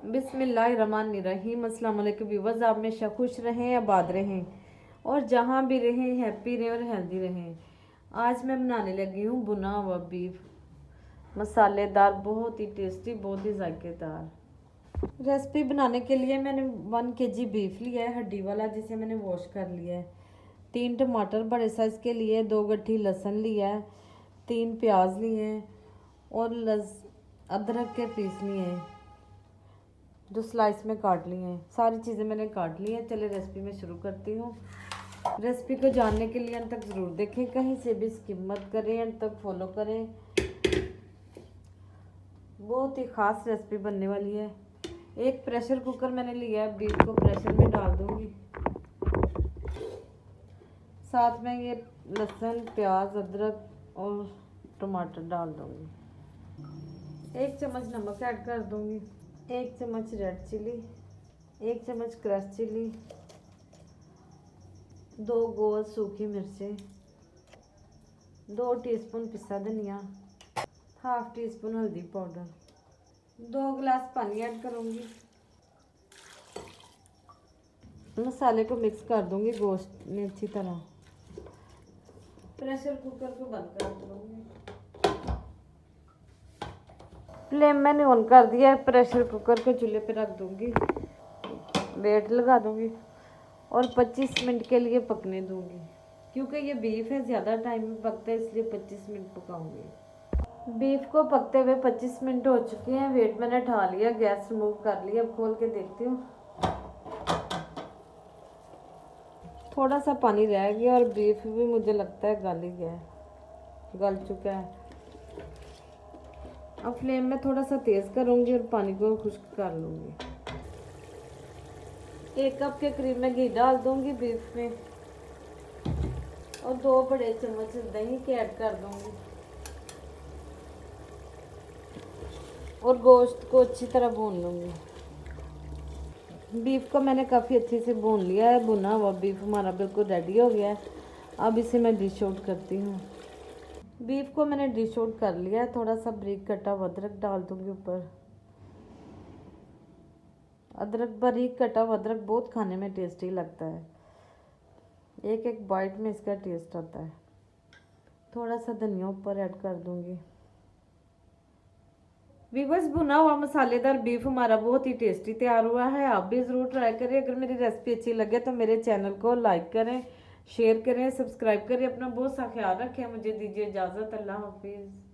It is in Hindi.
बिस्मिल्लाहिर्रहमानिर्रहीम। अस्सलाम वालेकुम व्यूअर्स, आप हमेशा खुश रहें, आबाद रहें और जहाँ भी रहें हैप्पी रहें और हेल्दी रहें। आज मैं बनाने लगी हूँ भुना हुआ बीफ, मसालेदार, बहुत ही टेस्टी, बहुत ही जायकेदार। रेसिपी बनाने के लिए मैंने 1 kg बीफ लिया है, हड्डी वाला, जिसे मैंने वॉश कर लिया है। 3 टमाटर बड़े साइज़ के लिए, 2 गट्ठी लहसुन लिया है, 3 प्याज लिए हैं और अदरक के पीस लिए हैं जो स्लाइस में काट लिए हैं। सारी चीज़ें मैंने काट ली हैं। चलिए रेसिपी में शुरू करती हूँ। रेसिपी को जानने के लिए अंत तक ज़रूर देखें, कहीं से भी स्किप मत करें, अंत तक फॉलो करें। बहुत ही ख़ास रेसिपी बनने वाली है। एक प्रेशर कुकर मैंने लिया है, बीफ को प्रेशर में डाल दूँगी। साथ में ये लहसुन, प्याज, अदरक और टमाटर डाल दूँगी। 1 चम्मच नमक ऐड कर दूँगी, 1 चम्मच रेड चिली, 1 चम्मच क्रश चिली, 2 गोल सूखी मिर्चें, 2 टीस्पून पिसा धनिया, हाफ टी स्पून हल्दी पाउडर, 2 गिलास पानी ऐड करूँगी। मसाले को मिक्स कर दूँगी गोश्त में अच्छी तरह। प्रेशर कुकर को बंद कर दूँगी। फ्लेम मैंने ऑन कर दिया है। प्रेशर कुकर को चूल्हे पे रख दूँगी, वेट लगा दूँगी और 25 मिनट के लिए पकने दूँगी। क्योंकि ये बीफ है, ज़्यादा टाइम में पकता है, इसलिए 25 मिनट पकाऊँगी। बीफ को पकते हुए 25 मिनट हो चुके हैं। वेट मैंने उठा लिया, गैस रिमूव कर लिया। अब खोल के देखती हूँ, थोड़ा सा पानी रह गया और बीफ भी मुझे लगता है गल ही गया है, गल चुका है। अब फ्लेम में थोड़ा सा तेज़ करूँगी और पानी को खुश्क कर लूँगी। 1 कप के करीब मैं घी डाल दूँगी बीफ में और 2 बड़े चम्मच दही के ऐड कर दूँगी और गोश्त को अच्छी तरह भून लूँगी। बीफ को मैंने काफ़ी अच्छे से भून लिया है। भुना हुआ बीफ हमारा बिल्कुल रेडी हो गया है। अब इसे मैं डिश आउट करती हूँ। बीफ को मैंने डिश आउट कर लिया है। थोड़ा सा बारीक कटा हुआ अदरक डाल दूँगी ऊपर। बारीक कटा हुआ अदरक बहुत खाने में टेस्टी लगता है। एक एक बाइट में इसका टेस्ट आता है। थोड़ा सा धनिया ऊपर ऐड कर दूँगी। व्यूअर्स, भुना हुआ मसालेदार बीफ हमारा बहुत ही टेस्टी तैयार हुआ है। आप भी ज़रूर ट्राई करें। अगर मेरी रेसिपी अच्छी लगे तो मेरे चैनल को लाइक करें, शेयर करें, सब्सक्राइब करें। अपना बहुत सा ख्याल रखें। मुझे दीजिए इजाज़त। अल्लाह हाफिज़।